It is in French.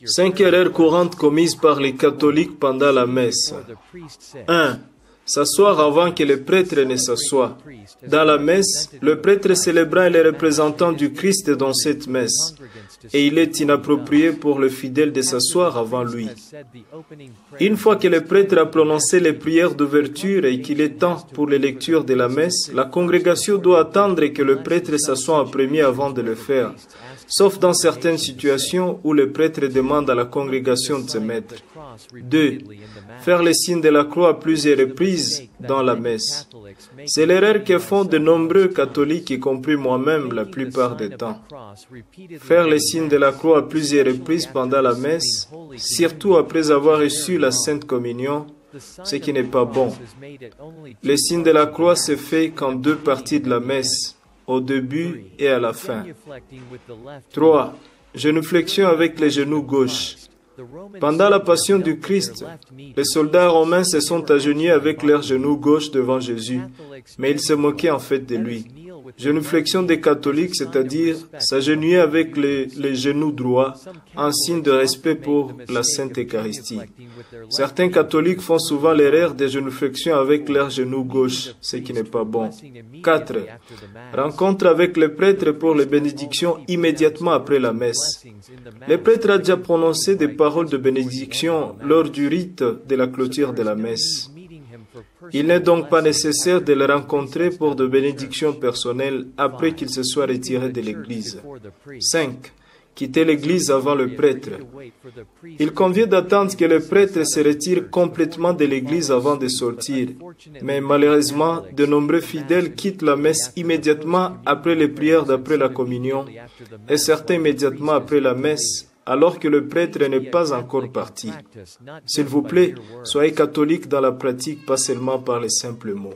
5 erreurs courantes commises par les catholiques pendant la messe. 1. S'asseoir avant que le prêtre ne s'assoie. Dans la messe, le prêtre célébrant est le représentant du Christ dans cette messe, et il est inapproprié pour le fidèle de s'asseoir avant lui. Une fois que le prêtre a prononcé les prières d'ouverture et qu'il est temps pour les lectures de la messe, la congrégation doit attendre que le prêtre s'assoie en premier avant de le faire, sauf dans certaines situations où le prêtre demande à la congrégation de se mettre. 2. Faire le signe de la croix à plusieurs reprises dans la messe. C'est l'erreur que font de nombreux catholiques, y compris moi-même, la plupart du temps. Faire le signe de la croix à plusieurs reprises pendant la messe, surtout après avoir reçu la Sainte Communion, ce qui n'est pas bon. Le signe de la croix se fait qu'en 2 parties de la messe, au début et à la fin. 3. Genuflexion avec les genoux gauche. Pendant la passion du Christ, les soldats romains se sont agenouillés avec leurs genoux gauche devant Jésus, mais ils se moquaient en fait de lui. Genuflexion des catholiques, c'est-à-dire s'agenouiller avec les genoux droits, en signe de respect pour la Sainte Eucharistie. Certains catholiques font souvent l'erreur de genuflexion avec leurs genoux gauche, ce qui n'est pas bon. 4. Rencontre avec le prêtre pour les bénédictions immédiatement après la messe. Le prêtre a déjà prononcé des paroles de bénédiction lors du rite de la clôture de la messe. Il n'est donc pas nécessaire de le rencontrer pour de bénédictions personnelles après qu'il se soit retiré de l'Église. 5. Quitter l'Église avant le prêtre. Il convient d'attendre que le prêtre se retire complètement de l'Église avant de sortir. Mais malheureusement, de nombreux fidèles quittent la messe immédiatement après les prières d'après la communion et certains immédiatement après la messe, alors que le prêtre n'est pas encore parti. S'il vous plaît, soyez catholique dans la pratique, pas seulement par les simples mots.